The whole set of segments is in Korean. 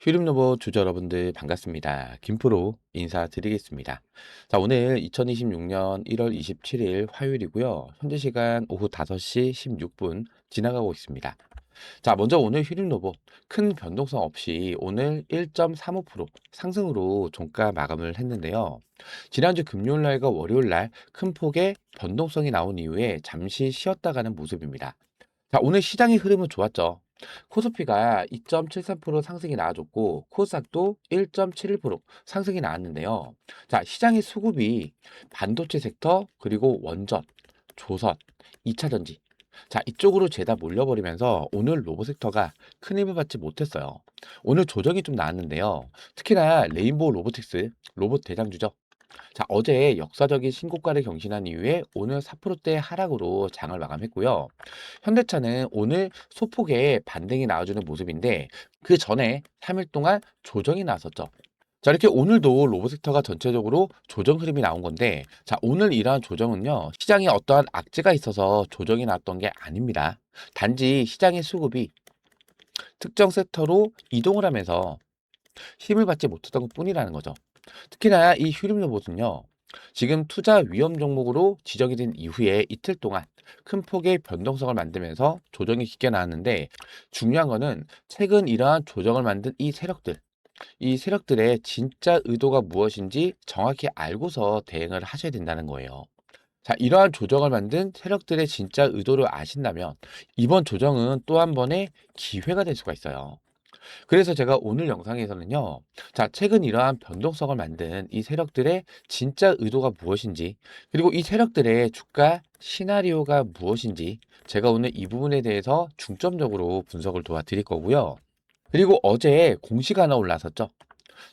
휴림로버 주주 여러분들 반갑습니다. 김프로 인사드리겠습니다. 자, 오늘 2026년 1월 27일 화요일이고요. 현재 시간 오후 5시 16분 지나가고 있습니다. 자, 먼저 오늘 휴림로버 큰 변동성 없이 오늘 1.35% 상승으로 종가 마감을 했는데요. 지난주 금요일 날과 월요일 날 큰 폭의 변동성이 나온 이후에 잠시 쉬었다 가는 모습입니다. 자, 오늘 시장의 흐름은 좋았죠. 코스피가 2.73% 상승이 나와줬고 코스닥도 1.71% 상승이 나왔는데요. 자, 시장의 수급이 반도체 섹터 그리고 원전, 조선, 2차 전지, 자, 이쪽으로 죄다 몰려버리면서 오늘 로봇 섹터가 큰 힘을 받지 못했어요. 오늘 조정이 좀 나왔는데요. 특히나 레인보우 로보틱스, 로봇 대장주죠. 자, 어제 역사적인 신고가를 경신한 이후에 오늘 4%대 하락으로 장을 마감했고요. 현대차는 오늘 소폭의 반등이 나와주는 모습인데 그 전에 3일 동안 조정이 나왔었죠. 자, 이렇게 오늘도 로봇 섹터가 전체적으로 조정 흐름이 나온 건데, 자, 오늘 이러한 조정은요, 시장에 어떠한 악재가 있어서 조정이 나왔던 게 아닙니다. 단지 시장의 수급이 특정 섹터로 이동을 하면서 힘을 받지 못했던 것 뿐이라는 거죠. 특히나 이 휴림 로봇은요, 지금 투자 위험 종목으로 지정이 된 이후에 이틀 동안 큰 폭의 변동성을 만들면서 조정이 깊게 나왔는데 중요한 거는 최근 이러한 조정을 만든 이 세력들, 이 세력들의 진짜 의도가 무엇인지 정확히 알고서 대응을 하셔야 된다는 거예요. 자, 이러한 조정을 만든 세력들의 진짜 의도를 아신다면 이번 조정은 또 한 번의 기회가 될 수가 있어요. 그래서 제가 오늘 영상에서는요, 자, 최근 이러한 변동성을 만든 이 세력들의 진짜 의도가 무엇인지, 그리고 이 세력들의 주가 시나리오가 무엇인지, 제가 오늘 이 부분에 대해서 중점적으로 분석을 도와드릴 거고요. 그리고 어제 공시가 하나 올라섰죠.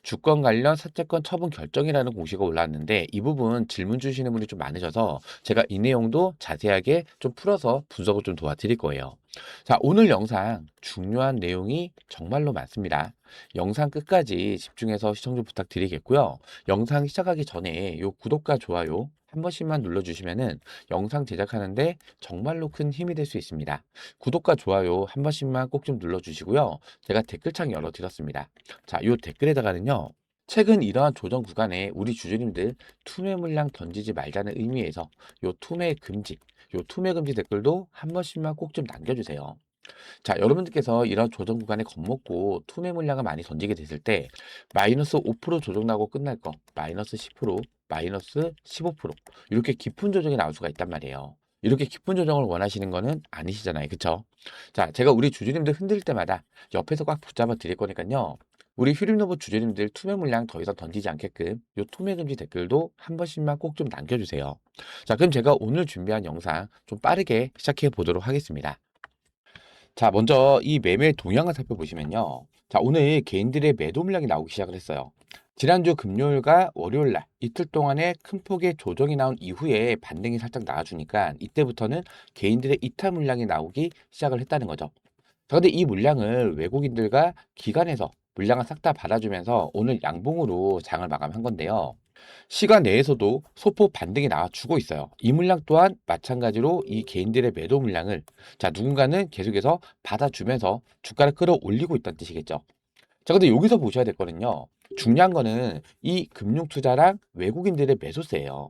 주권 관련 사채권 처분 결정이라는 공시가 올라왔는데 이 부분 질문 주시는 분이 좀 많으셔서 제가 이 내용도 자세하게 좀 풀어서 분석을 좀 도와드릴 거예요. 자, 오늘 영상 중요한 내용이 정말로 많습니다. 영상 끝까지 집중해서 시청 좀 부탁드리겠고요. 영상 시작하기 전에 요 구독과 좋아요 한 번씩만 눌러주시면은 영상 제작하는데 정말로 큰 힘이 될 수 있습니다. 구독과 좋아요 한 번씩만 꼭 좀 눌러주시고요. 제가 댓글창 열어드렸습니다. 자, 요 댓글에다가는요. 최근 이러한 조정 구간에 우리 주주님들 투매 물량 던지지 말자는 의미에서 요 투매 금지, 요 투매 금지 댓글도 한 번씩만 꼭 좀 남겨주세요. 자, 여러분들께서 이런 조정 구간에 겁먹고 투매 물량을 많이 던지게 됐을 때 마이너스 5% 조정 나고 끝날 거, 마이너스 10%, 마이너스 15% 이렇게 깊은 조정이 나올 수가 있단 말이에요. 이렇게 깊은 조정을 원하시는 거는 아니시잖아요. 그쵸? 자, 제가 우리 주주님들 흔들 때마다 옆에서 꽉 붙잡아 드릴 거니까요. 우리 휴림노브 주주님들 투매 물량 더 이상 던지지 않게끔 요 투매 금지 댓글도 한 번씩만 꼭 좀 남겨주세요. 자, 그럼 제가 오늘 준비한 영상 좀 빠르게 시작해 보도록 하겠습니다. 자, 먼저 이 매매 동향을 살펴보시면요. 자, 오늘 개인들의 매도 물량이 나오기 시작을 했어요. 지난주 금요일과 월요일 날 이틀 동안에 큰 폭의 조정이 나온 이후에 반등이 살짝 나와주니까 이때부터는 개인들의 이탈 물량이 나오기 시작을 했다는 거죠. 자, 근데 이 물량을 외국인들과 기관에서 물량을 싹 다 받아주면서 오늘 양봉으로 장을 마감한 건데요. 시간 내에서도 소폭 반등이 나와주고 있어요. 이 물량 또한 마찬가지로 이 개인들의 매도 물량을 자, 누군가는 계속해서 받아주면서 주가를 끌어올리고 있다는 뜻이겠죠. 자, 근데 여기서 보셔야 될 거는요. 중요한 거는 이 금융투자랑 외국인들의 매수세예요.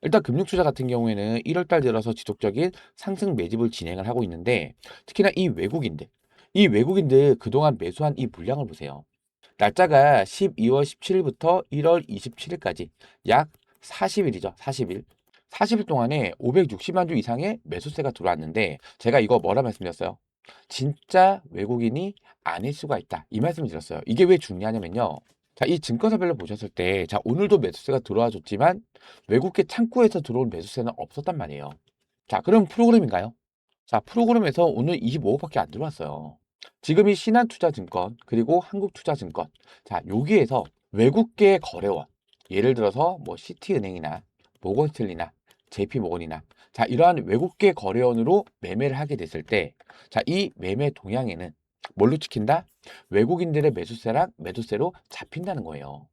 일단 금융투자 같은 경우에는 1월 달 들어서 지속적인 상승 매집을 진행을 하고 있는데 특히나 이 외국인들 그동안 매수한 이 물량을 보세요. 날짜가 12월 17일부터 1월 27일까지 약 40일이죠. 40일. 40일 동안에 560만 주 이상의 매수세가 들어왔는데 제가 이거 뭐라 말씀드렸어요? 진짜 외국인이 아닐 수가 있다. 이 말씀을 드렸어요. 이게 왜 중요하냐면요. 자, 이 증권사별로 보셨을 때, 자, 오늘도 매수세가 들어와 줬지만 외국계 창구에서 들어온 매수세는 없었단 말이에요. 자, 그럼 프로그램인가요? 자, 프로그램에서 오늘 25억밖에 안 들어왔어요. 지금 이 신한투자증권 그리고 한국투자증권 자, 여기에서 외국계 거래원 예를 들어서 뭐 시티은행이나 모건스탠리나 JP모건이나 자, 이러한 외국계 거래원으로 매매를 하게 됐을 때 자, 이 매매 동향에는 뭘로 찍힌다? 외국인들의 매수세랑 매도세로 잡힌다는 거예요.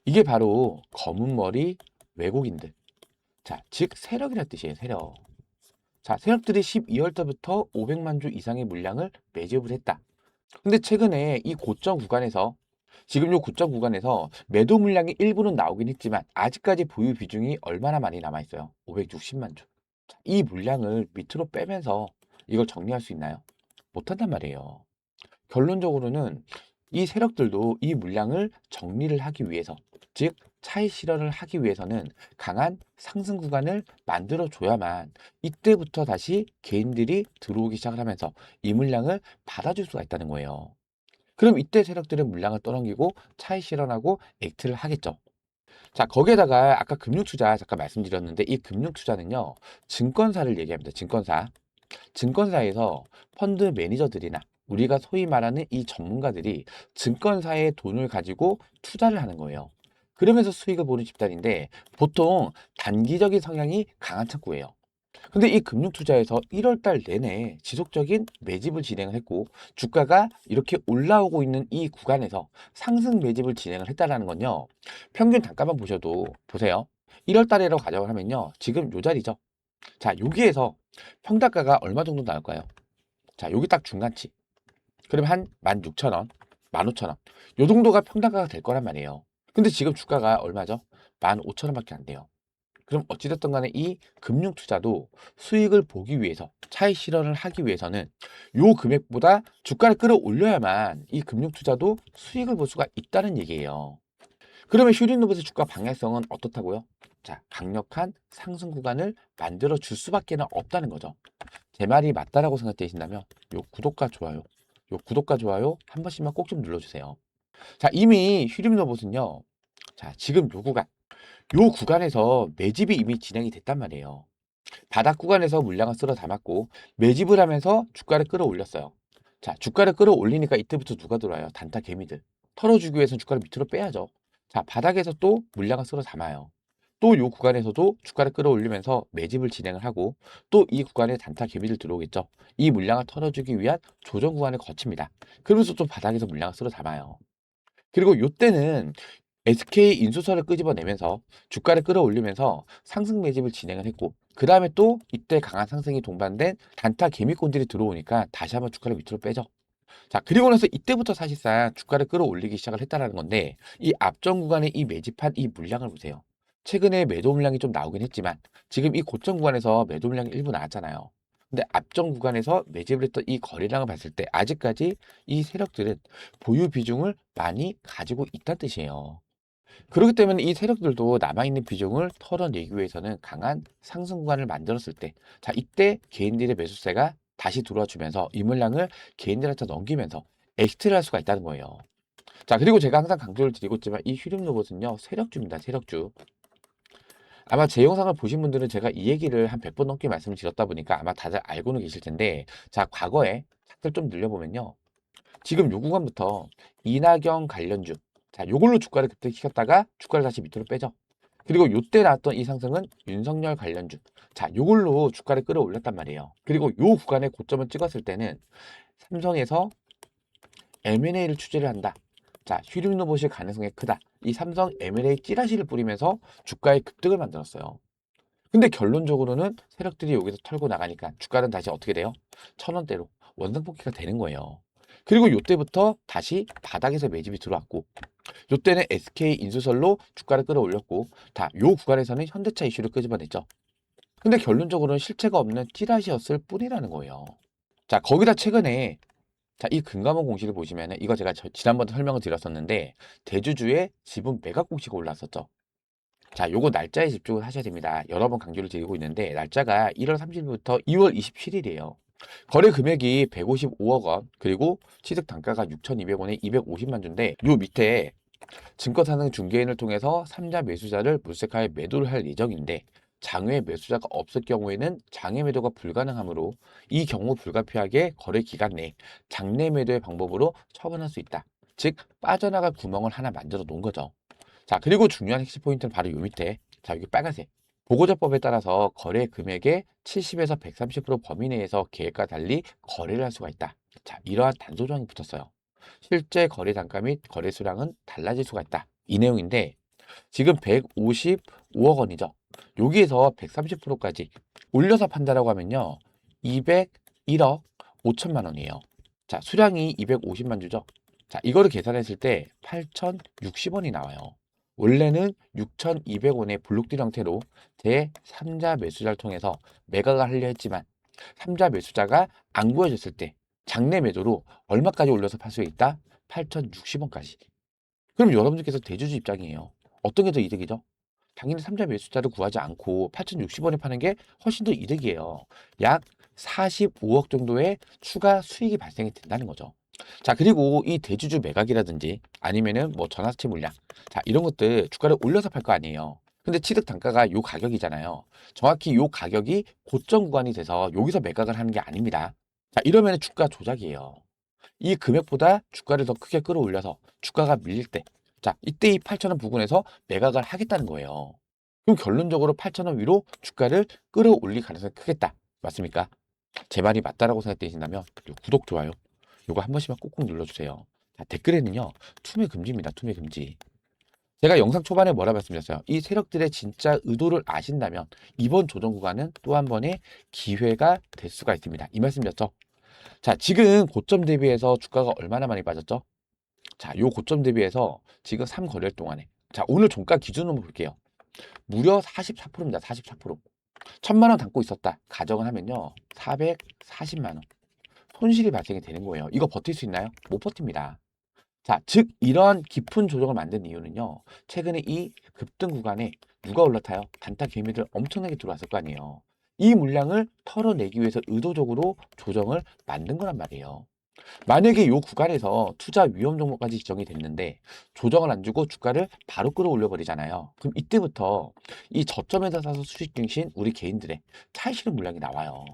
이게 바로 검은 머리 외국인들. 자, 즉 세력이라는 뜻이에요, 세력. 자, 세력들이 12월 달부터 500만 주 이상의 물량을 매집을 했다. 근데 최근에 이 고점 구간에서 지금 요 고점 구간에서 매도 물량이 일부는 나오긴 했지만 아직까지 보유 비중이 얼마나 많이 남아 있어요. 560만 주. 자, 이 물량을 밑으로 빼면서 이걸 정리할 수 있나요? 못한단 말이에요. 결론적으로는 이 세력들도 이 물량을 정리를 하기 위해서, 즉 차익 실현을 하기 위해서는 강한 상승 구간을 만들어 줘야만 이때부터 다시 개인들이 들어오기 시작을 하면서 이 물량을 받아줄 수가 있다는 거예요. 그럼 이때 세력들은 물량을 떠넘기고 차익 실현하고 액트를 하겠죠. 자, 거기에다가 아까 금융투자 잠깐 말씀드렸는데 이 금융투자는요, 증권사를 얘기합니다. 증권사. 증권사에서 펀드 매니저들이나 우리가 소위 말하는 이 전문가들이 증권사에 돈을 가지고 투자를 하는 거예요. 그러면서 수익을 보는 집단인데 보통 단기적인 성향이 강한 창구예요. 근데 이 금융투자에서 1월 달 내내 지속적인 매집을 진행을 했고 주가가 이렇게 올라오고 있는 이 구간에서 상승 매집을 진행을 했다라는 건요. 평균 단가만 보셔도 보세요. 1월 달이라고 가정을 하면요. 지금 요 자리죠. 자, 여기에서 평단가가 얼마 정도 나올까요? 자, 여기 딱 중간치. 그럼 한 16,000원, 15,000원. 요 정도가 평단가가 될 거란 말이에요. 근데 지금 주가가 얼마죠? 15,000원밖에 안 돼요. 그럼 어찌됐든 간에 이 금융 투자도 수익을 보기 위해서 차익 실현을 하기 위해서는 요 금액보다 주가를 끌어올려야만 이 금융 투자도 수익을 볼 수가 있다는 얘기예요. 그러면 휴린로봇의 주가 방향성은 어떻다고요? 자, 강력한 상승 구간을 만들어 줄 수밖에 없다는 거죠. 제 말이 맞다라고 생각되신다면 요 구독과 좋아요 한 번씩만 꼭 좀 눌러주세요. 자, 이미 휴림로봇은요. 자, 지금 요 구간에서 매집이 이미 진행이 됐단 말이에요. 바닥 구간에서 물량을 쓸어 담았고 매집을 하면서 주가를 끌어올렸어요. 자, 주가를 끌어올리니까 이때부터 누가 들어와요? 단타 개미들. 털어주기 위해서는 주가를 밑으로 빼야죠. 자, 바닥에서 또 물량을 쓸어 담아요. 또 이 구간에서도 주가를 끌어올리면서 매집을 진행을 하고 또 이 구간에 단타 개미들 들어오겠죠. 이 물량을 털어주기 위한 조정 구간을 거칩니다. 그러면서 또 바닥에서 물량을 쓸어 담아요. 그리고 요때는 SK 인수설을 끄집어내면서 주가를 끌어올리면서 상승 매집을 진행을 했고 그 다음에 또 이때 강한 상승이 동반된 단타 개미꾼들이 들어오니까 다시 한번 주가를 밑으로 빼죠. 자, 그리고 나서 이때부터 사실상 주가를 끌어올리기 시작을 했다라는 건데 이 앞전 구간에 이 매집한 이 물량을 보세요. 최근에 매도 물량이 좀 나오긴 했지만 지금 이 고점 구간에서 매도 물량이 일부 나왔잖아요. 근데 앞전 구간에서 매집을 했던 이 거래량을 봤을 때 아직까지 이 세력들은 보유 비중을 많이 가지고 있다는 뜻이에요. 그렇기 때문에 이 세력들도 남아있는 비중을 털어내기 위해서는 강한 상승 구간을 만들었을 때, 자, 이때 개인들의 매수세가 다시 들어와 주면서 이 물량을 개인들한테 넘기면서 엑스트를 할 수가 있다는 거예요. 자, 그리고 제가 항상 강조를 드리고 있지만 이 휴림 로봇은요, 세력주입니다, 세력주. 아마 제 영상을 보신 분들은 제가 이 얘기를 한 100번 넘게 말씀을 드렸다 보니까 아마 다들 알고는 계실 텐데, 자, 과거에 차트를 좀 늘려보면요. 지금 요 구간부터 이낙연 관련주. 자, 요걸로 주가를 급등시켰다가 주가를 다시 밑으로 빼죠. 그리고 요때 나왔던 이 상승은 윤석열 관련주. 자, 요걸로 주가를 끌어올렸단 말이에요. 그리고 요 구간에 고점을 찍었을 때는 삼성에서 M&A를 추진을 한다. 자, 휴림로봇일 가능성이 크다. 이 삼성 M&A 찌라시를 뿌리면서 주가의 급등을 만들었어요. 근데 결론적으로는 세력들이 여기서 털고 나가니까 주가는 다시 어떻게 돼요? 1,000원대로 원상복귀가 되는 거예요. 그리고 요때부터 다시 바닥에서 매집이 들어왔고 요때는 SK 인수설로 주가를 끌어올렸고 다 요 구간에서는 현대차 이슈를 끄집어냈죠. 근데 결론적으로는 실체가 없는 찌라시였을 뿐이라는 거예요. 자, 거기다 최근에 자, 이 금감원 공시를 보시면은 이거 제가 지난번에 설명을 드렸었는데 대주주의 지분 매각 공시가 올랐었죠. 자, 요거 날짜에 집중을 하셔야 됩니다. 여러 번 강조를 드리고 있는데 날짜가 1월 30일부터 2월 27일이에요. 거래 금액이 155억 원, 그리고 취득 단가가 6,200원에 250만 주인데 요 밑에 증권사는 중개인을 통해서 3자 매수자를 물색하여 매도를 할 예정인데 장외 매수자가 없을 경우에는 장외 매도가 불가능하므로 이 경우 불가피하게 거래 기간 내에 장내 매도의 방법으로 처분할 수 있다. 즉 빠져나갈 구멍을 하나 만들어 놓은 거죠. 자, 그리고 중요한 핵심 포인트는 바로 요 밑에 자, 여기 빨간색 보고자법에 따라서 거래 금액의 70에서 130% 범위 내에서 계획과 달리 거래를 할 수가 있다. 자, 이러한 단서 조항이 붙었어요. 실제 거래 단가 및 거래 수량은 달라질 수가 있다. 이 내용인데 지금 155억 원이죠. 여기에서 130%까지 올려서 판다라고 하면요. 201억 5천만 원이에요. 자, 수량이 250만 주죠. 자, 이거를 계산했을 때 8,060원이 나와요. 원래는 6,200원의 블록딜 형태로 제3자 매수자를 통해서 매각을 하려 했지만 3자 매수자가 안 구해졌을 때 장내 매도로 얼마까지 올려서 팔 수 있다? 8,060원까지. 그럼 여러분들께서 대주주 입장이에요. 어떤 게 더 이득이죠? 당연히 3자 매수자를 구하지 않고 8,060원에 파는 게 훨씬 더 이득이에요. 약 45억 정도의 추가 수익이 발생이 된다는 거죠. 자, 그리고 이 대주주 매각이라든지 아니면은 뭐 전환사채 물량. 자, 이런 것들 주가를 올려서 팔 거 아니에요. 근데 취득 단가가 요 가격이잖아요. 정확히 요 가격이 고점 구간이 돼서 여기서 매각을 하는 게 아닙니다. 자, 이러면 주가 조작이에요. 이 금액보다 주가를 더 크게 끌어올려서 주가가 밀릴 때, 자, 이때 이 8,000원 부근에서 매각을 하겠다는 거예요. 그럼 결론적으로 8,000원 위로 주가를 끌어올릴 가능성이 크겠다. 맞습니까? 제 말이 맞다라고 생각되신다면 요 구독, 좋아요 요거 한 번씩만 꾹꾹 눌러주세요. 자, 댓글에는요, 투매 금지입니다. 투매 금지. 제가 영상 초반에 뭐라 말씀드렸어요? 이 세력들의 진짜 의도를 아신다면 이번 조정 구간은 또 한 번의 기회가 될 수가 있습니다. 이 말씀이었죠. 자, 지금 고점 대비해서 주가가 얼마나 많이 빠졌죠? 자, 요 고점 대비해서 지금 3거래일 동안에, 자, 오늘 종가 기준으로 볼게요. 무려 44%입니다. 44%. 1,000만 원 담고 있었다. 가정을 하면요. 440만 원. 손실이 발생이 되는 거예요. 이거 버틸 수 있나요? 못 버팁니다. 자, 즉 이러한 깊은 조정을 만든 이유는요. 최근에 이 급등 구간에 누가 올라타요? 단타 개미들 엄청나게 들어왔을 거 아니에요. 이 물량을 털어내기 위해서 의도적으로 조정을 만든 거란 말이에요. 만약에 이 구간에서 투자 위험 종목까지 지정이 됐는데 조정을 안 주고 주가를 바로 끌어올려 버리잖아요. 그럼 이때부터 이 저점에서 사서 수익 중신 우리 개인들의 차익 실현 물량이 나와요.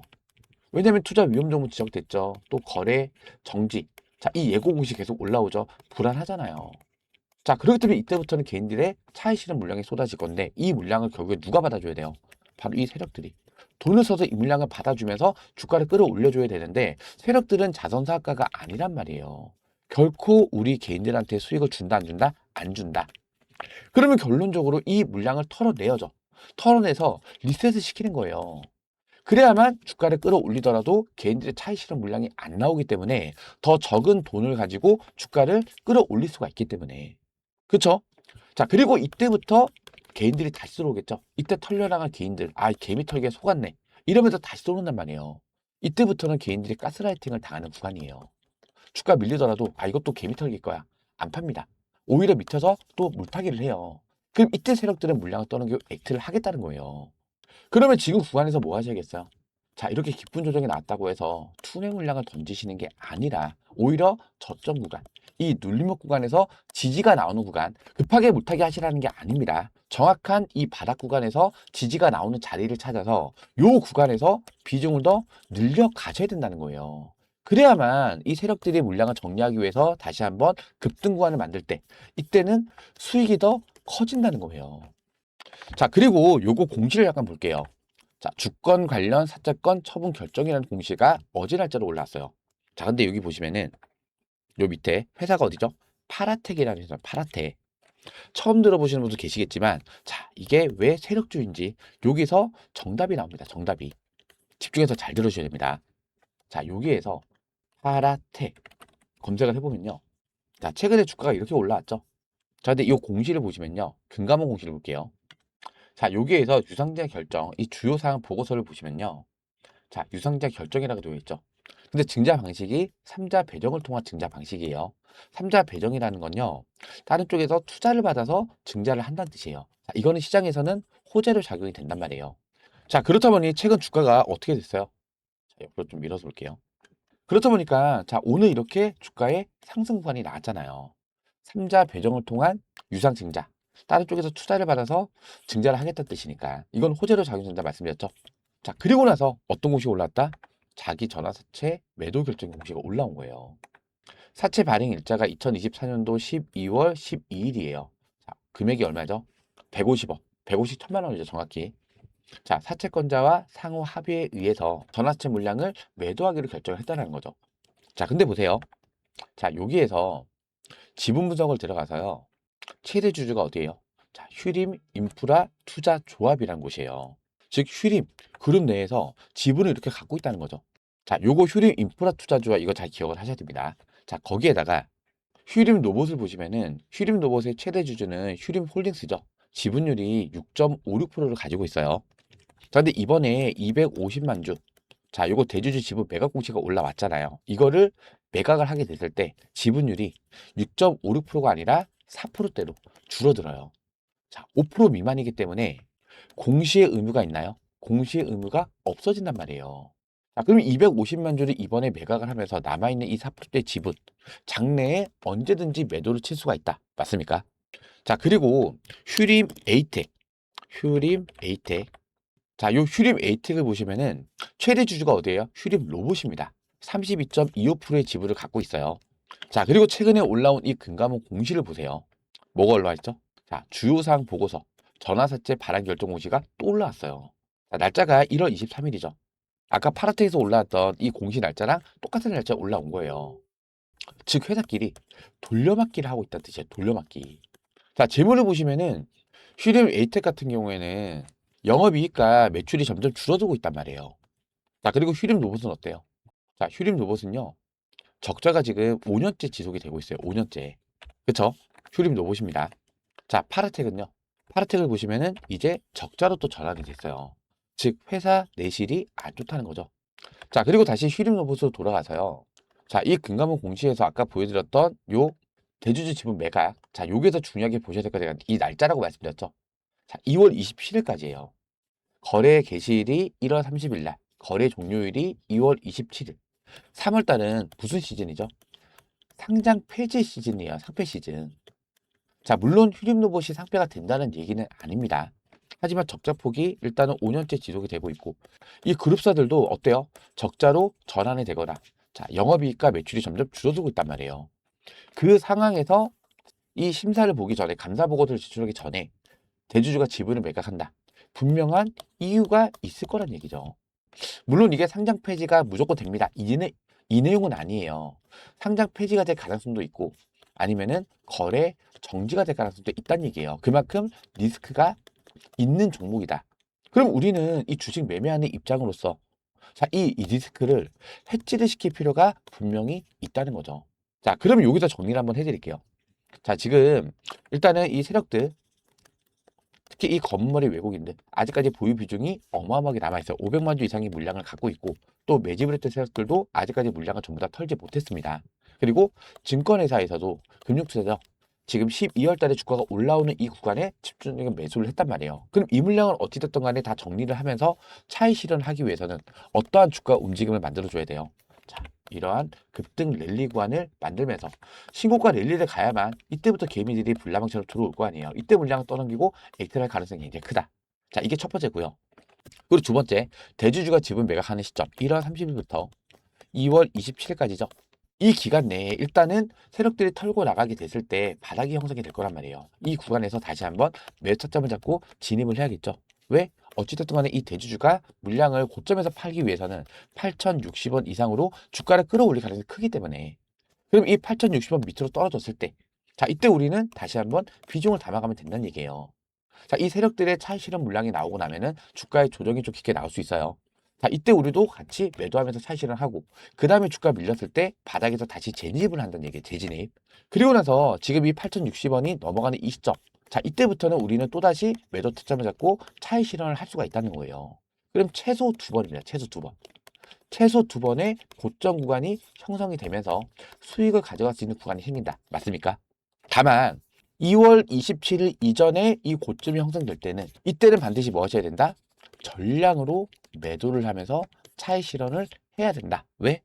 왜냐하면 투자 위험 종목 지정됐죠. 또 거래 정지. 자, 이 예고 공시 계속 올라오죠. 불안하잖아요. 자, 그렇기 때문에 이때부터는 개인들의 차익 실현 물량이 쏟아질 건데 이 물량을 결국에 누가 받아줘야 돼요? 바로 이 세력들이. 돈을 써서 이 물량을 받아주면서 주가를 끌어올려줘야 되는데 세력들은 자선사업가가 아니란 말이에요. 결코 우리 개인들한테 수익을 준다 안 준다? 안 준다. 그러면 결론적으로 이 물량을 털어내야죠. 털어내서 리셋을 시키는 거예요. 그래야만 주가를 끌어올리더라도 개인들의 차익 실현 물량이 안 나오기 때문에 더 적은 돈을 가지고 주가를 끌어올릴 수가 있기 때문에. 그쵸? 자, 그리고 이때부터 개인들이 다시 들어오겠죠. 이때 털려나간 개인들, 아, 개미 털기에 속았네. 이러면서 다시 들어온단 말이에요. 이때부터는 개인들이 가스라이팅을 당하는 구간이에요. 주가 밀리더라도, 아, 이것도 개미 털기일 거야. 안 팝니다. 오히려 밑에서 또 물타기를 해요. 그럼 이때 세력들은 물량을 떠넘기고 액트를 하겠다는 거예요. 그러면 지금 구간에서 뭐 하셔야겠어요? 자, 이렇게 깊은 조정이 나왔다고 해서 투매 물량을 던지시는 게 아니라 오히려 저점 구간, 이 눌림목 구간에서 지지가 나오는 구간, 급하게 물타기 하시라는 게 아닙니다. 정확한 이 바닥 구간에서 지지가 나오는 자리를 찾아서 요 구간에서 비중을 더 늘려 가셔야 된다는 거예요. 그래야만 이 세력들의 물량을 정리하기 위해서 다시 한번 급등 구간을 만들 때 이때는 수익이 더 커진다는 거예요. 자, 그리고 요거 공시를 약간 볼게요. 자, 주권 관련 사채권 처분 결정이라는 공시가 어제 날짜로 올라왔어요. 자, 근데 여기 보시면은 요 밑에 회사가 어디죠? 파라텍이라는 회사, 파라텍. 처음 들어보시는 분도 계시겠지만, 자, 이게 왜 세력주인지 여기서 정답이 나옵니다. 정답이. 집중해서 잘 들으셔야 됩니다. 자, 여기에서 파라텍 검색을 해보면요. 자, 최근에 주가가 이렇게 올라왔죠. 자, 근데 이 공시를 보시면요. 금감원 공시를 볼게요. 자, 여기에서 유상증자 결정, 이 주요 사항 보고서를 보시면요. 자, 유상증자 결정이라고 되어 있죠. 근데 증자 방식이 3자 배정을 통한 증자 방식이에요. 3자 배정이라는 건요. 다른 쪽에서 투자를 받아서 증자를 한다는 뜻이에요. 자, 이거는 시장에서는 호재로 작용이 된단 말이에요. 자, 그렇다 보니 최근 주가가 어떻게 됐어요? 자, 옆으로 좀 밀어서 볼게요. 그렇다 보니까 자, 오늘 이렇게 주가의 상승 구간이 나왔잖아요. 3자 배정을 통한 유상 증자. 다른 쪽에서 투자를 받아서 증자를 하겠다는 뜻이니까 이건 호재로 작용된다 말씀드렸죠. 자, 그리고 나서 어떤 공시가 올랐다? 자기 전환사채 매도 결정 공시가 올라온 거예요. 사채 발행 일자가 2024년도 12월 12일이에요. 자, 금액이 얼마죠? 150억. 150 천만 원이죠, 정확히. 자, 사채권자와 상호 합의에 의해서 전환사채 물량을 매도하기로 결정을 했다는 거죠. 자, 근데 보세요. 자, 여기에서 지분 분석을 들어가서요. 최대 주주가 어디예요? 자, 휴림 인프라 투자 조합이라는 곳이에요. 즉 휴림 그룹 내에서 지분을 이렇게 갖고 있다는 거죠. 자, 요거 휴림 인프라 투자주와 이거 잘 기억을 하셔야 됩니다. 자, 거기에다가 휴림 로봇을 보시면은 휴림 로봇의 최대 주주는 휴림 홀딩스죠. 지분율이 6.56%를 가지고 있어요. 자, 근데 이번에 250만 주. 자, 요거 대주주 지분 매각 공시가 올라왔잖아요. 이거를 매각을 하게 됐을 때 지분율이 6.56%가 아니라 4%대로 줄어들어요. 자, 5% 미만이기 때문에 공시의 의무가 있나요? 공시의 의무가 없어진단 말이에요. 자, 그럼 250만 주를 이번에 매각을 하면서 남아있는 이 4%대 지분, 장래에 언제든지 매도를 칠 수가 있다. 맞습니까? 자, 그리고 휴림 에이텍, 휴림 에이텍. 자, 요 휴림 에이텍을 보시면은 최대 주주가 어디예요? 휴림 로봇입니다. 32.25%의 지분을 갖고 있어요. 자, 그리고 최근에 올라온 이 금감원 공시를 보세요. 뭐가 올라와 있죠? 자, 주요사항 보고서, 전화사채 발행 결정 공시가 또 올라왔어요. 자, 날짜가 1월 23일이죠. 아까 파라텍에서 올라왔던 이 공시 날짜랑 똑같은 날짜에 올라온 거예요. 즉 회사끼리 돌려막기를 하고 있다는 뜻이에요. 돌려막기. 자, 재물을 보시면은 휴림 에이텍 같은 경우에는 영업이익과 매출이 점점 줄어들고 있단 말이에요. 자, 그리고 휴림 로봇은 어때요? 자, 휴림 로봇은요. 적자가 지금 5년째 지속이 되고 있어요. 5년째. 그쵸? 휴림 로봇입니다. 자, 파라텍은요. 파라텍을 보시면은 이제 적자로 또 전환이 됐어요. 즉 회사 내실이 안 좋다는 거죠. 자, 그리고 다시 휴림 로봇으로 돌아가서요. 자, 이 금감원 공시에서 아까 보여드렸던 요 대주주 지분 매각. 자, 여기서 중요하게 보셔야 될 거가 이 날짜라고 말씀드렸죠. 자, 2월 27일까지예요. 거래 개시일이 1월 30일 날, 거래 종료일이 2월 27일. 3월 달은 무슨 시즌이죠? 상장 폐지 시즌이에요. 상폐 시즌. 자, 물론 휴림 로봇이 상폐가 된다는 얘기는 아닙니다. 하지만 적자 폭이 일단은 5년째 지속이 되고 있고 이 그룹사들도 어때요? 적자로 전환이 되거나 자, 영업이익과 매출이 점점 줄어들고 있단 말이에요. 그 상황에서 이 심사를 보기 전에 감사 보고서를 제출하기 전에 대주주가 지분을 매각한다. 분명한 이유가 있을 거란 얘기죠. 물론 이게 상장 폐지가 무조건 됩니다. 이 내용은 아니에요. 상장 폐지가 될 가능성도 있고 아니면은 거래 정지가 될 가능성도 있다는 얘기예요. 그만큼 리스크가 있는 종목이다. 그럼 우리는 이 주식 매매하는 입장으로서 자, 이 리스크를 해지를 시킬 필요가 분명히 있다는 거죠. 자, 그럼 여기서 정리를 한번 해드릴게요. 자, 지금 일단은 이 세력들 특히 이 검은머리 외국인들 아직까지 보유 비중이 어마어마하게 남아있어요. 500만 주 이상의 물량을 갖고 있고 또 매집을 했던 세력들도 아직까지 물량을 전부 다 털지 못했습니다. 그리고 증권회사에서도 금융투자죠. 지금 12월 달에 주가가 올라오는 이 구간에 집중적인 매수를 했단 말이에요. 그럼 이 물량을 어찌됐든 간에 다 정리를 하면서 차익 실현하기 위해서는 어떠한 주가 움직임을 만들어줘야 돼요. 자, 이러한 급등 랠리 구간을 만들면서 신고가 랠리를 가야만 이때부터 개미들이 불나방처럼 들어올 거 아니에요. 이때 물량을 떠넘기고 엑셀할 가능성이 굉장히 크다. 자, 이게 첫 번째고요. 그리고 두 번째, 대주주가 지분 매각하는 시점 1월 30일부터 2월 27일까지죠. 이 기간 내에 일단은 세력들이 털고 나가게 됐을 때 바닥이 형성이 될 거란 말이에요. 이 구간에서 다시 한번 매수 타점을 잡고 진입을 해야겠죠. 왜? 어찌됐든 간에 이 대주주가 물량을 고점에서 팔기 위해서는 8,060원 이상으로 주가를 끌어올릴 가능성이 크기 때문에 그럼 이 8,060원 밑으로 떨어졌을 때 자, 이때 우리는 다시 한번 비중을 담아가면 된다는 얘기예요. 자, 이 세력들의 차익 실현 물량이 나오고 나면은 주가의 조정이 좀 깊게 나올 수 있어요. 자, 이때 우리도 같이 매도하면서 차익 실현하고 그 다음에 주가 밀렸을 때 바닥에서 다시 재진입을 한다는 얘기예요. 재진입. 그리고 나서 지금 이 8,060원이 넘어가는 이 시점. 자, 이때부터는 우리는 또다시 매도 타점을 잡고 차익 실현을 할 수가 있다는 거예요. 그럼 최소 두 번입니다. 최소 두 번. 최소 두 번의 고점 구간이 형성이 되면서 수익을 가져갈 수 있는 구간이 생긴다. 맞습니까? 다만 2월 27일 이전에 이 고점이 형성될 때는 이때는 반드시 뭐 하셔야 된다? 전량으로 매도를 하면서 차익 실현을 해야 된다. 왜?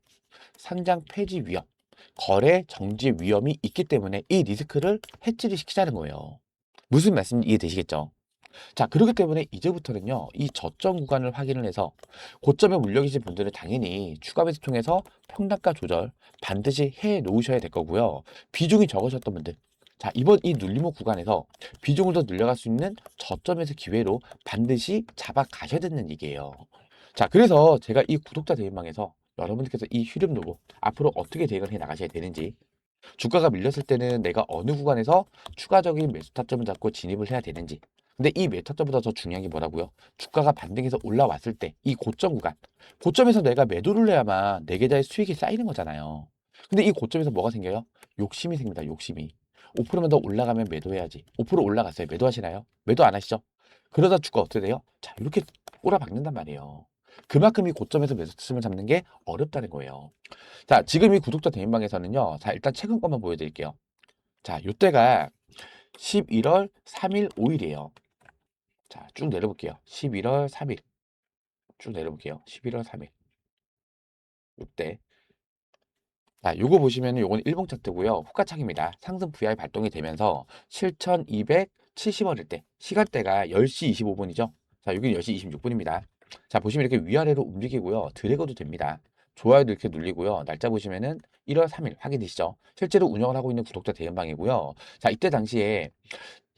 상장 폐지 위험, 거래 정지 위험이 있기 때문에 이 리스크를 해지를 시키자는 거예요. 무슨 말씀인지 이해되시겠죠? 자, 그렇기 때문에 이제부터는요, 이 저점 구간을 확인을 해서 고점에 물려 계신 분들은 당연히 추가 매수 통해서 평단가 조절 반드시 해 놓으셔야 될 거고요. 비중이 적으셨던 분들, 자, 이번 이 눌림목 구간에서 비중을 더 늘려갈 수 있는 저점에서 기회로 반드시 잡아 가셔야 되는 얘기예요. 자, 그래서 제가 이 구독자 대인방에서 여러분들께서 이 휴림 로봇 앞으로 어떻게 대응을 해 나가셔야 되는지 주가가 밀렸을 때는 내가 어느 구간에서 추가적인 매수 타점을 잡고 진입을 해야 되는지 근데 이 매타점보다 더 중요한 게 뭐라고요? 주가가 반등해서 올라왔을 때 이 고점 구간, 고점에서 내가 매도를 해야만 내 계좌에 수익이 쌓이는 거잖아요. 근데 이 고점에서 뭐가 생겨요? 욕심이 생깁니다. 욕심이. 5%만 더 올라가면 매도해야지. 5% 올라갔어요. 매도하시나요? 매도 안 하시죠? 그러다 주가 어떻게 돼요? 자, 이렇게 꼬라박는단 말이에요. 그만큼 이 고점에서 매수점을 잡는 게 어렵다는 거예요. 자, 지금 이 구독자 대인방에서는요. 자, 일단 최근 것만 보여드릴게요. 자, 요때가 11월 3일, 5일이에요. 자, 쭉 내려볼게요. 11월 3일. 쭉 내려볼게요. 11월 3일. 요때. 자, 요거 보시면은 요건 일봉 차트고요. 후가창입니다. 상승 VI 발동이 되면서 7,270원일 때, 시간대가 10시 25분이죠. 자, 여기는 10시 26분입니다. 자, 보시면 이렇게 위아래로 움직이고요. 드래그도 됩니다. 좋아요도 이렇게 눌리고요. 날짜 보시면은 1월 3일 확인되시죠? 실제로 운영을 하고 있는 구독자 대연방이고요. 자, 이때 당시에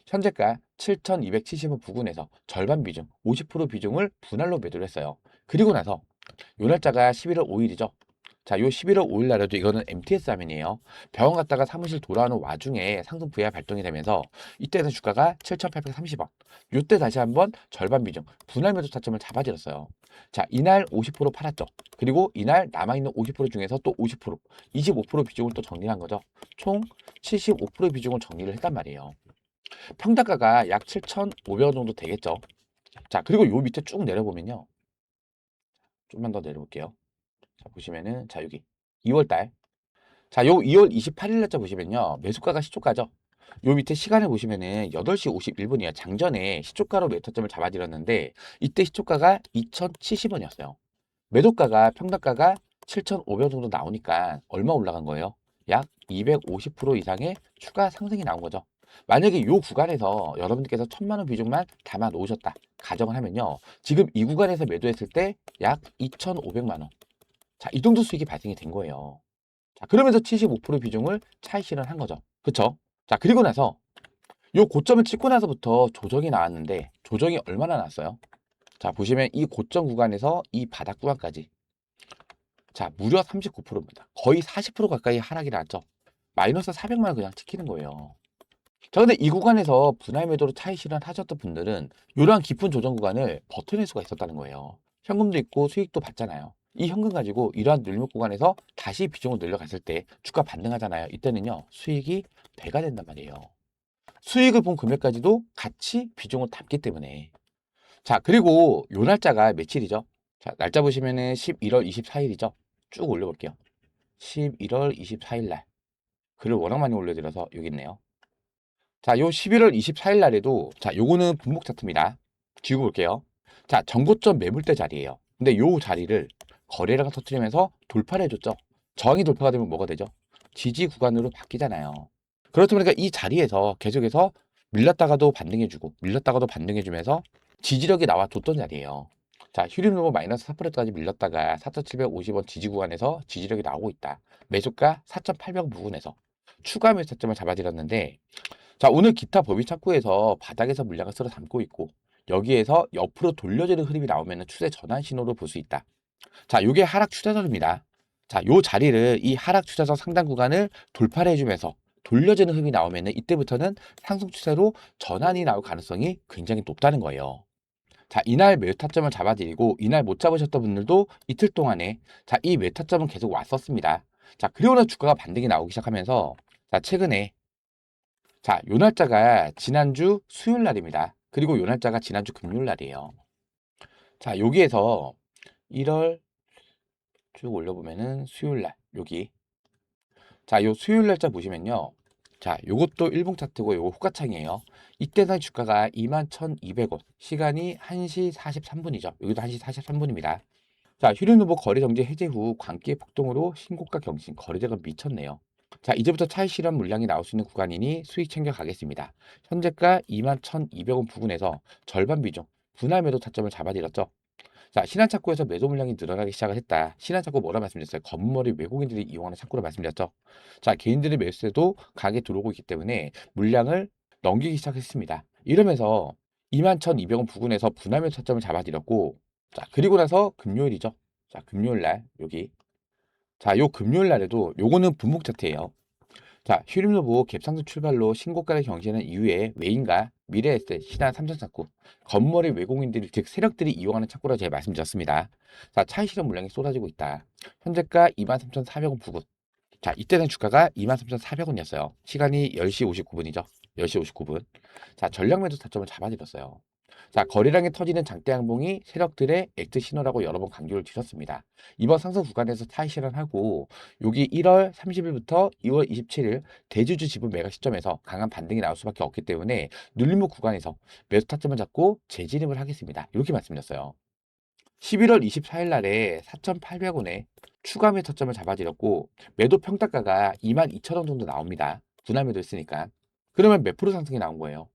현재가 7,270원 부근에서 절반 비중, 50% 비중을 분할로 매도를 했어요. 그리고 나서 요 날짜가 11월 5일이죠. 자, 요 11월 5일 날에도 이거는 MTS 화면이에요. 병원 갔다가 사무실 돌아오는 와중에 상승 VR 발동이 되면서 이때는 주가가 7,830원. 요때 다시 한번 절반 비중, 분할 매도 타점을 잡아들였어요. 자, 이날 50% 팔았죠. 그리고 이날 남아있는 50% 중에서 또 50%, 25% 비중을 또 정리한 거죠. 총 75% 비중을 정리를 했단 말이에요. 평단가가 약 7,500원 정도 되겠죠. 자, 그리고 요 밑에 쭉 내려보면요. 좀만 더 내려볼게요. 자, 보시면은, 자, 여기 2월달. 자, 요 2월 28일 날짜 보시면요. 매수가가 시초가죠. 요 밑에 시간을 보시면은 8시 51분이에요. 장전에 시초가로 매도점을 잡아들였는데, 이때 시초가가 2,070원이었어요. 매도가가, 평단가가 7,500원 정도 나오니까 얼마 올라간 거예요? 약 250% 이상의 추가 상승이 나온 거죠. 만약에 이 구간에서 여러분들께서 1,000만 원 비중만 담아 놓으셨다 가정을 하면요. 지금 이 구간에서 매도했을 때 약 2,500만 원. 자, 이 정도 수익이 발생이 된 거예요. 자, 그러면서 75% 비중을 차익 실현한 거죠. 그쵸? 자, 그리고 나서 요 고점을 찍고 나서부터 조정이 나왔는데 조정이 얼마나 났어요? 자, 보시면 이 고점 구간에서 이 바닥 구간까지 자, 무려 39%입니다. 거의 40% 가까이 하락이 났죠. 마이너스 400만 원 그냥 찍히는 거예요. 자, 근데 이 구간에서 분할 매도로 차익 실현하셨던 분들은 이러한 깊은 조정 구간을 버텨낼 수가 있었다는 거예요. 현금도 있고 수익도 받잖아요. 이 현금 가지고 이러한 눌림 구간에서 다시 비중을 늘려갔을 때 주가 반등하잖아요. 이때는요, 수익이 배가 된단 말이에요. 수익을 본 금액까지도 같이 비중을 담기 때문에. 자, 그리고 요 날짜가 며칠이죠? 자, 날짜 보시면은 11월 24일이죠? 쭉 올려볼게요. 11월 24일 날. 글을 워낙 많이 올려드려서 여기 있네요. 자, 요 11월 24일 날에도, 자, 요거는 분목 차트입니다. 지우고 볼게요. 자, 전고점 매물대 자리예요. 근데 요 자리를 거래량을 터뜨리면서 돌파를 해줬죠. 저항이 돌파가 되면 뭐가 되죠? 지지 구간으로 바뀌잖아요. 그렇다 보니까 이 자리에서 계속해서 밀렸다가도 반등해주고, 밀렸다가도 반등해주면서 지지력이 나와줬던 자리예요. 자, 휴림로버 마이너스 4%까지 밀렸다가 4,750원 지지 구간에서 지지력이 나오고 있다. 매수가 4,800원 부근에서 추가 매수점을 잡아들였는데, 자, 오늘 기타 법인 착구에서 바닥에서 물량을 쓸어 담고 있고 여기에서 옆으로 돌려지는 흐름이 나오면 추세 전환 신호로 볼 수 있다. 자, 요게 하락 추세선입니다. 자, 요 자리를 이 하락 추세선 상단 구간을 돌파를 해주면서 돌려지는 흐름이 나오면 이때부터는 상승 추세로 전환이 나올 가능성이 굉장히 높다는 거예요. 자, 이날 매수 타점을 잡아드리고 이날 못 잡으셨던 분들도 이틀 동안에 자, 이 매수 타점은 계속 왔었습니다. 자, 그리고 나서 주가가 반등이 나오기 시작하면서 자, 최근에 자, 요 날짜가 지난주 수요일 날입니다. 그리고 요 날짜가 지난주 금요일 날이에요. 자, 여기에서 1월 쭉 올려보면은 수요일 날, 여기. 자, 요 수요일 날짜 보시면요. 자, 요것도 일봉 차트고 요거 호가창이에요. 이때 주가가 21,200원. 시간이 1시 43분이죠. 여기도 1시 43분입니다. 자, 휴림노보 거래 정지 해제 후 광기의 폭동으로 신고가 경신, 거래대가 미쳤네요. 자, 이제부터 차익 실현 물량이 나올 수 있는 구간이니 수익 챙겨 가겠습니다. 현재가 21,200원 부근에서 절반 비중, 분할 매도 타점을 잡아들였죠. 자, 신한착구에서 매도 물량이 늘어나기 시작을 했다. 신한착구 뭐라 말씀드렸어요? 검은머리 외국인들이 이용하는 착구로 말씀드렸죠. 자, 개인들의 매수세도 강하게 들어오고 있기 때문에 물량을 넘기기 시작했습니다. 이러면서 21,200원 부근에서 분할 매도 타점을 잡아들였고, 자, 그리고 나서 금요일이죠. 자, 금요일 날, 여기. 자, 요 금요일 날에도 요거는 분목 차트예요. 자, 휴림로보 갭상승 출발로 신고가를 경신한 이후에 외인과 미래에셋, 신한 삼성창구, 건물의 외국인들이 즉 세력들이 이용하는 창구라고 제가 말씀드렸습니다. 자, 차익 실현 물량이 쏟아지고 있다. 현재가 23,400원 부근. 자, 이때는 주가가 23,400원이었어요. 시간이 10시 59분이죠. 10시 59분. 자, 전략 매도 타점을 잡아드렸어요. 자, 거래량이 터지는 장대 양봉이 세력들의 엑트 신호라고 여러 번 강조를 드렸습니다. 이번 상승 구간에서 차익 실현하고 여기 1월 30일부터 2월 27일 대주주 지분 매각 시점에서 강한 반등이 나올 수밖에 없기 때문에 눌림목 구간에서 매수 타점을 잡고 재진입을 하겠습니다. 이렇게 말씀드렸어요. 11월 24일 날에 4,800원에 추가 매도 타점을 잡아드렸고 매도 평가가가 22,000원 정도 나옵니다. 분할 매도 했으니까. 그러면 몇 프로 상승이 나온 거예요?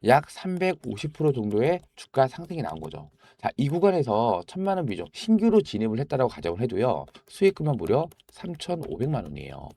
약 350% 정도의 주가 상승이 나온 거죠. 자, 이 구간에서 1,000만 원 비중 신규로 진입을 했다라고 가정을 해도요. 수익금은 무려 3,500만 원이에요.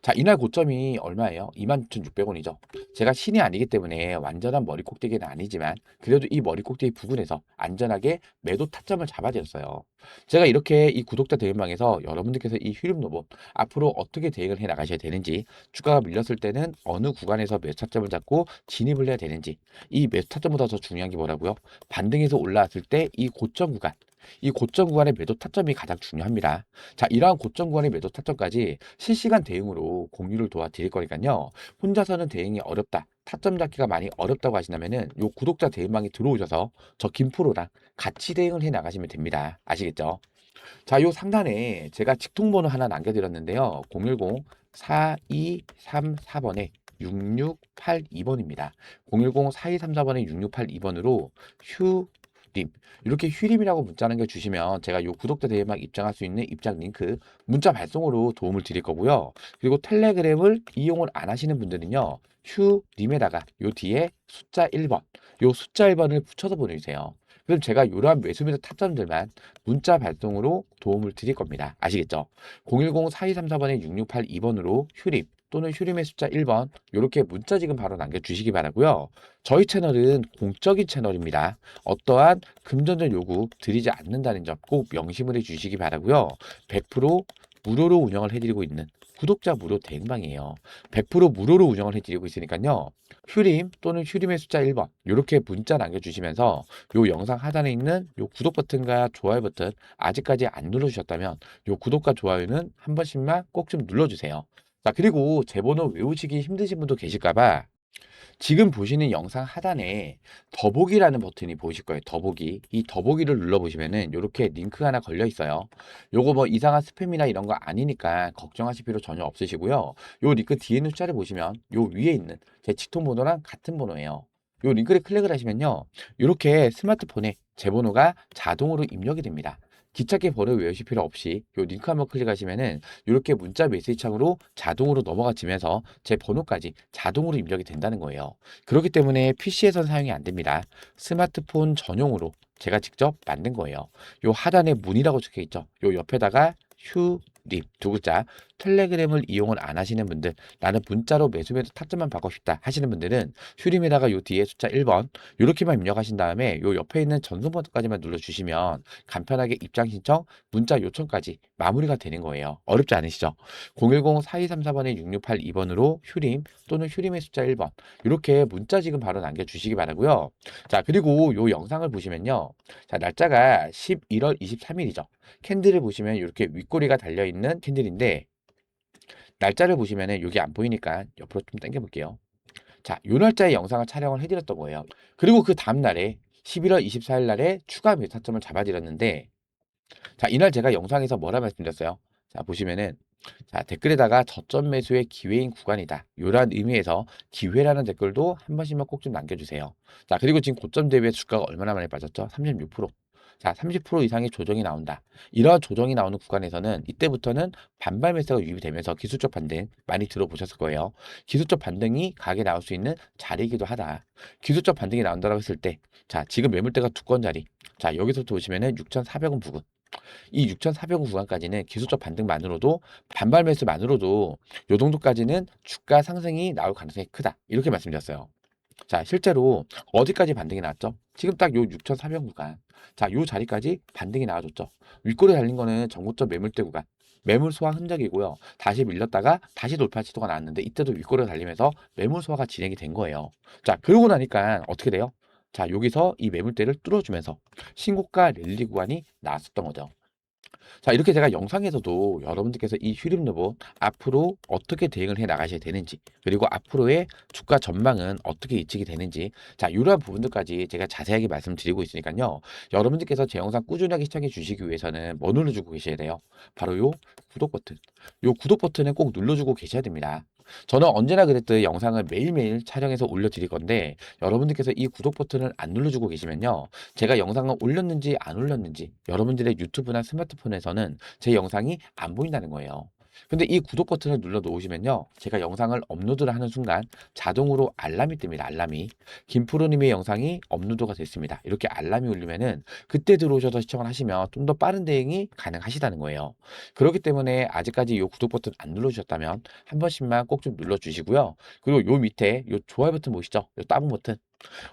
자, 이날 고점이 얼마예요? 26,600원이죠. 제가 신이 아니기 때문에 완전한 머리 꼭대기는 아니지만 그래도 이 머리 꼭대기 부근에서 안전하게 매도 타점을 잡아드렸어요. 제가 이렇게 이 구독자 대응방에서 여러분들께서 이 휴림로봇 앞으로 어떻게 대응을 해 나가셔야 되는지, 주가가 밀렸을 때는 어느 구간에서 매수 타점을 잡고 진입을 해야 되는지, 이 매수 타점보다 더 중요한 게 뭐라고요? 반등해서 올라왔을 때 이 고점 구간, 이 고점 구간의 매도 타점이 가장 중요합니다. 자, 이러한 고점 구간의 매도 타점까지 실시간 대응으로 공유를 도와드릴 거니까요. 혼자서는 대응이 어렵다, 타점 잡기가 많이 어렵다고 하신다면은 요 구독자 대응방에 들어오셔서 저 김프로랑 같이 대응을 해 나가시면 됩니다. 아시겠죠? 자, 요 상단에 제가 직통번호 하나 남겨드렸는데요. 010-4234번에 6682번입니다. 010-4234번에 6682번으로 휴림, 이렇게 휴림이라고 문자 남겨주시면 제가 요 구독자 대회막 입장할 수 있는 입장 링크 문자 발송으로 도움을 드릴 거고요. 그리고 텔레그램을 이용을 안 하시는 분들은요. 휴림에다가 요 뒤에 숫자 1번, 요 숫자 1번을 붙여서 보내주세요. 그럼 제가 이러한 매수매도 타점들만 문자 발송으로 도움을 드릴 겁니다. 아시겠죠? 010-4234번에 6682번으로 휴림 또는 휴림의 숫자 1번 이렇게 문자 지금 바로 남겨주시기 바라고요. 저희 채널은 공적인 채널입니다. 어떠한 금전적 요구 드리지 않는다는 점 꼭 명심을 해주시기 바라고요. 100% 무료로 운영을 해드리고 있는 구독자 무료 대응방이에요. 100% 무료로 운영을 해드리고 있으니까요. 휴림 또는 휴림의 숫자 1번 이렇게 문자 남겨주시면서 요 영상 하단에 있는 요 구독 버튼과 좋아요 버튼 아직까지 안 눌러주셨다면 요 구독과 좋아요는 한 번씩만 꼭 좀 눌러주세요. 자, 그리고 제 번호 외우시기 힘드신 분도 계실까봐 지금 보시는 영상 하단에 더보기라는 버튼이 보이실 거예요. 더보기. 이 더보기를 눌러보시면은 이렇게 링크가 하나 걸려 있어요. 요거 뭐 이상한 스팸이나 이런 거 아니니까 걱정하실 필요 전혀 없으시고요. 요 링크 뒤에 있는 숫자를 보시면 요 위에 있는 제 직통 번호랑 같은 번호예요. 요 링크를 클릭을 하시면요. 이렇게 스마트폰에 제 번호가 자동으로 입력이 됩니다. 기찻길 번호 외우실 필요 없이 요 링크 한번 클릭하시면은 이렇게 문자 메시지 창으로 자동으로 넘어가지면서 제 번호까지 자동으로 입력이 된다는 거예요. 그렇기 때문에 PC에선 사용이 안 됩니다. 스마트폰 전용으로 제가 직접 만든 거예요. 요 하단에 문이라고 적혀 있죠. 요 옆에다가 휴림 두 글자, 텔레그램을 이용을 안 하시는 분들, 나는 문자로 매수매도 타점만 받고 싶다 하시는 분들은 휴림에다가 요 뒤에 숫자 1번 이렇게만 입력하신 다음에 요 옆에 있는 전송 버튼까지만 눌러주시면 간편하게 입장 신청, 문자 요청까지 마무리가 되는 거예요. 어렵지 않으시죠? 010-4234번에 6682번으로 휴림 또는 휴림의 숫자 1번 이렇게 문자 지금 바로 남겨주시기 바라고요. 자, 그리고 요 영상을 보시면요. 자, 날짜가 11월 23일이죠. 캔들을 보시면 이렇게 윗꼬리가 달려있는 캔들인데 날짜를 보시면은 여기 안 보이니까 옆으로 좀 당겨 볼게요. 자, 요 날짜에 영상을 촬영을 해드렸던 거예요. 그리고 그 다음 날에 11월 24일 날에 추가 매타점을 잡아드렸는데 자, 이날 제가 영상에서 뭐라 말씀드렸어요? 자, 보시면은 자, 댓글에다가 저점 매수의 기회인 구간이다, 요런 의미에서 기회라는 댓글도 한 번씩만 꼭 좀 남겨주세요. 자, 그리고 지금 고점 대비해 주가가 얼마나 많이 빠졌죠? 36%. 자, 30% 이상의 조정이 나온다. 이러한 조정이 나오는 구간에서는 이때부터는 반발 매수가 유입이 되면서 기술적 반등 많이 들어보셨을 거예요. 기술적 반등이 가게 나올 수 있는 자리이기도 하다. 기술적 반등이 나온다고 했을 때, 자, 지금 매물대가 두꺼운 자리. 자, 여기서부터 보시면은 6,400원 부근. 이 6,400원 구간까지는 기술적 반등만으로도, 반발 매수만으로도 요 정도까지는 주가 상승이 나올 가능성이 크다. 이렇게 말씀드렸어요. 자, 실제로 어디까지 반등이 나왔죠? 지금 딱 요 6,400원 구간. 자, 요 자리까지 반등이 나와줬죠. 윗골에 달린 거는 전고점 매물대 구간. 매물 소화 흔적이고요. 다시 밀렸다가 다시 돌파 시도가 나왔는데 이때도 윗꼬리가 달리면서 매물 소화가 진행이 된 거예요. 자, 그러고 나니까 어떻게 돼요? 자, 여기서 이 매물대를 뚫어주면서 신고가 랠리 구간이 나왔었던 거죠. 자, 이렇게 제가 영상에서도 여러분들께서 이 휴림 로봇 앞으로 어떻게 대응을 해 나가셔야 되는지, 그리고 앞으로의 주가 전망은 어떻게 예측이 되는지, 자, 이러한 부분들까지 제가 자세하게 말씀드리고 있으니까요. 여러분들께서 제 영상 꾸준하게 시청해 주시기 위해서는 뭐 눌러주고 계셔야 돼요? 바로 요 구독 버튼. 요 구독 버튼을 꼭 눌러주고 계셔야 됩니다. 저는 언제나 그랬듯 영상을 매일매일 촬영해서 올려드릴 건데 여러분들께서 이 구독 버튼을 안 눌러주고 계시면요. 제가 영상을 올렸는지 안 올렸는지 여러분들의 유튜브나 스마트폰에서는 제 영상이 안 보인다는 거예요. 근데 이 구독 버튼을 눌러 놓으시면요. 제가 영상을 업로드를 하는 순간 자동으로 알람이 뜹니다. 알람이. 김프로님의 영상이 업로드가 됐습니다. 이렇게 알람이 울리면은 그때 들어오셔서 시청을 하시면 좀 더 빠른 대응이 가능하시다는 거예요. 그렇기 때문에 아직까지 이 구독 버튼 안 눌러주셨다면 한 번씩만 꼭 좀 눌러주시고요. 그리고 요 밑에 요 좋아요 버튼 보이시죠? 요 따봉 버튼.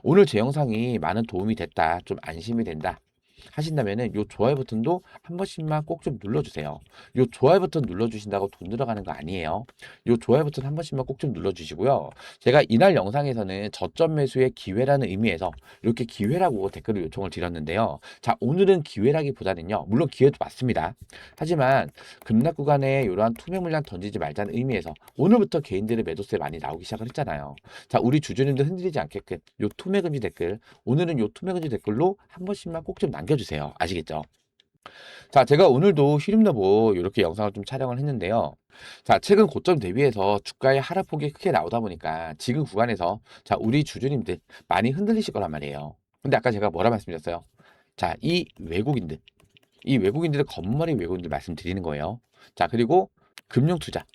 오늘 제 영상이 많은 도움이 됐다, 좀 안심이 된다 하신다면은 요 좋아요 버튼도 한 번씩만 꼭 좀 눌러주세요. 요 좋아요 버튼 눌러주신다고 돈 들어가는 거 아니에요. 요 좋아요 버튼 한 번씩만 꼭 좀 눌러주시고요. 제가 이날 영상에서는 저점 매수의 기회라는 의미에서 이렇게 기회라고 댓글을 요청을 드렸는데요. 자, 오늘은 기회라기보다는요. 물론 기회도 맞습니다. 하지만 급락 구간에 이러한 투매 물량 던지지 말자는 의미에서 오늘부터 개인들의 매도세 많이 나오기 시작을 했잖아요. 자, 우리 주주님들 흔들리지 않게끔 요 투매 금지 댓글, 오늘은 요 투매 금지 댓글로 한 번씩만 꼭 좀 남겨주세요. 아시겠죠? 자, 제가 오늘도 휴림러보 이렇게 영상을 좀 촬영을 했는데요. 자, 최근 고점 대비해서 주가의 하락폭이 크게 나오다 보니까 지금 구간에서 자, 우리 주주님들 많이 흔들리실 거란 말이에요. 근데 아까 제가 뭐라 말씀드렸어요? 자, 이 외국인들의 겉머리 외국인들 말씀드리는 거예요. 자, 그리고 금융투자.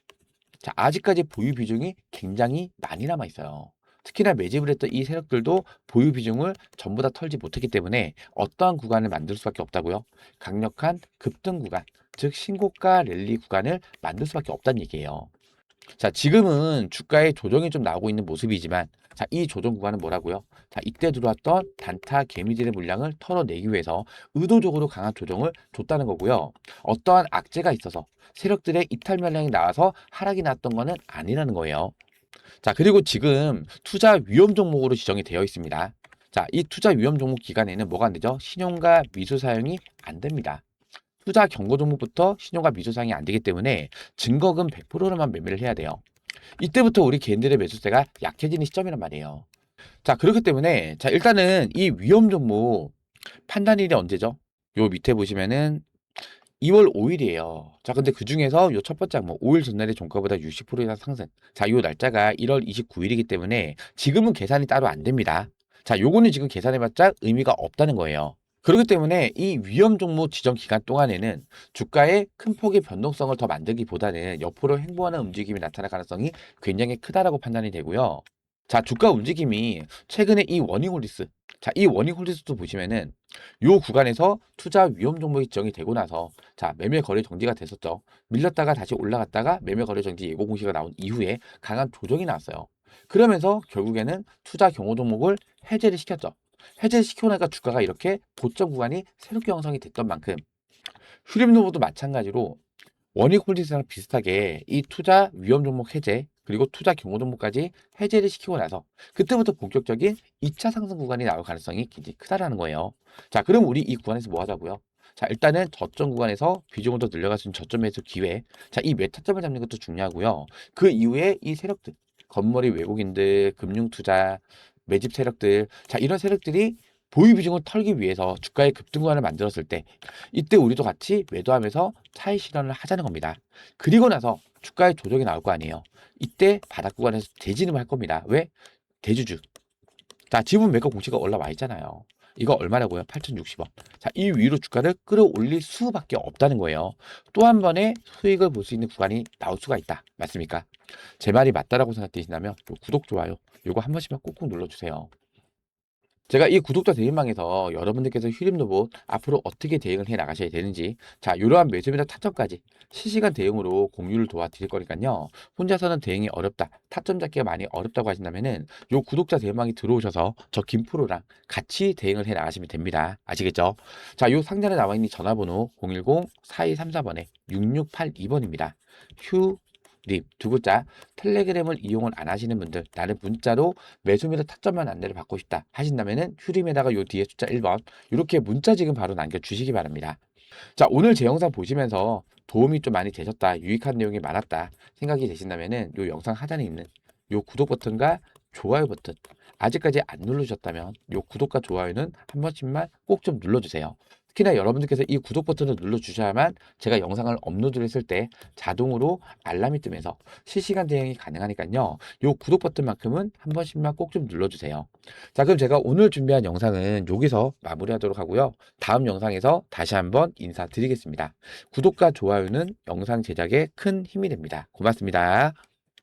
자, 아직까지 보유 비중이 굉장히 많이 남아 있어요. 특히나 매집을 했던 이 세력들도 보유 비중을 전부 다 털지 못했기 때문에 어떠한 구간을 만들 수밖에 없다고요? 강력한 급등 구간, 즉 신고가 랠리 구간을 만들 수밖에 없다는 얘기예요. 자, 지금은 주가의 조정이 좀 나오고 있는 모습이지만 자, 이 조정 구간은 뭐라고요? 자, 이때 들어왔던 단타 개미들의 물량을 털어내기 위해서 의도적으로 강한 조정을 줬다는 거고요. 어떠한 악재가 있어서 세력들의 이탈 물량이 나와서 하락이 났던 거는 아니라는 거예요. 자, 그리고 지금 투자 위험 종목으로 지정이 되어 있습니다. 자, 이 투자 위험 종목 기간에는 뭐가 안 되죠? 신용과 미수 사용이 안 됩니다. 투자 경고 종목부터 신용과 미수 사용이 안 되기 때문에 증거금 100%로만 매매를 해야 돼요. 이때부터 우리 개인들의 매수세가 약해지는 시점이란 말이에요. 자, 그렇기 때문에 자, 일단은 이 위험 종목 판단일이 언제죠? 요 밑에 보시면은 2월 5일이에요. 자, 근데 그 중에서 요 첫 번째 항목 5일 전날의 종가보다 60% 이상 상승. 자, 요 날짜가 1월 29일이기 때문에 지금은 계산이 따로 안 됩니다. 자, 요거는 지금 계산해봤자 의미가 없다는 거예요. 그렇기 때문에 이 위험 종목 지정 기간 동안에는 주가의 큰 폭의 변동성을 더 만들기보다는 옆으로 행보하는 움직임이 나타날 가능성이 굉장히 크다라고 판단이 되고요. 자, 주가 움직임이 최근에 이 워닝홀리스, 자, 이 워닝홀리스도 보시면은 요 구간에서 투자 위험 종목이 지정이 되고 나서 자, 매매 거래 정지가 됐었죠. 밀렸다가 다시 올라갔다가 매매 거래 정지 예고 공시가 나온 이후에 강한 조정이 나왔어요. 그러면서 결국에는 투자 경고 종목을 해제를 시켰죠. 해제를 시키고 나니까 주가가 이렇게 고점 구간이 새롭게 형성이 됐던 만큼 휴림노보도 마찬가지로 원익홀딩스랑 비슷하게 이 투자 위험 종목 해제 그리고 투자 경고 종목까지 해제를 시키고 나서 그때부터 본격적인 2차 상승 구간이 나올 가능성이 굉장히 크다라는 거예요. 자, 그럼 우리 이 구간에서 뭐 하자고요? 자, 일단은 저점 구간에서 비중을 더 늘려갈 수 있는 저점에서 기회. 자, 이 메타점을 잡는 것도 중요하고요. 그 이후에 이 세력들, 겉머리 외국인들, 금융투자, 매집 세력들, 자, 이런 세력들이 보유 비중을 털기 위해서 주가의 급등 구간을 만들었을 때 이때 우리도 같이 매도하면서 차익 실현을 하자는 겁니다. 그리고 나서 주가의 조정이 나올 거 아니에요. 이때 바닥 구간에서 대진음을 할 겁니다. 왜? 대주주. 자, 지분 매각 공시가 올라와 있잖아요. 이거 얼마라고요? 8,060원. 자, 이 위로 주가를 끌어올릴 수밖에 없다는 거예요. 또 한 번의 수익을 볼 수 있는 구간이 나올 수가 있다. 맞습니까? 제 말이 맞다라고 생각되신다면 구독, 좋아요 요거 한 번씩만 꾹꾹 눌러주세요. 제가 이 구독자 대응방에서 여러분들께서 휴림 로봇 앞으로 어떻게 대응을 해 나가셔야 되는지, 자, 이러한 매수매도 타점까지 실시간 대응으로 공유를 도와드릴 거니까요. 혼자서는 대응이 어렵다, 타점 잡기가 많이 어렵다고 하신다면은 요 구독자 대응방에 들어오셔서 저 김프로랑 같이 대응을 해 나가시면 됩니다. 아시겠죠? 자, 요 상단에 나와 있는 전화번호 010-4234번에 6682번입니다. 휴 님 두 글자. 텔레그램을 이용을 안 하시는 분들, 나는 문자로 매수매도 타점만 안내를 받고 싶다 하신다면은 휴림에다가 요 뒤에 숫자 1번 이렇게 문자 지금 바로 남겨주시기 바랍니다. 자, 오늘 제 영상 보시면서 도움이 좀 많이 되셨다, 유익한 내용이 많았다 생각이 되신다면은 요 영상 하단에 있는 요 구독 버튼과 좋아요 버튼, 아직까지 안 누르셨다면 요 구독과 좋아요는 한 번씩만 꼭 좀 눌러주세요. 특히나 여러분들께서 이 구독 버튼을 눌러주셔야만 제가 영상을 업로드를 했을 때 자동으로 알람이 뜨면서 실시간 대응이 가능하니까요. 요 구독 버튼만큼은 한 번씩만 꼭 좀 눌러주세요. 자, 그럼 제가 오늘 준비한 영상은 여기서 마무리하도록 하고요. 다음 영상에서 다시 한번 인사드리겠습니다. 구독과 좋아요는 영상 제작에 큰 힘이 됩니다. 고맙습니다.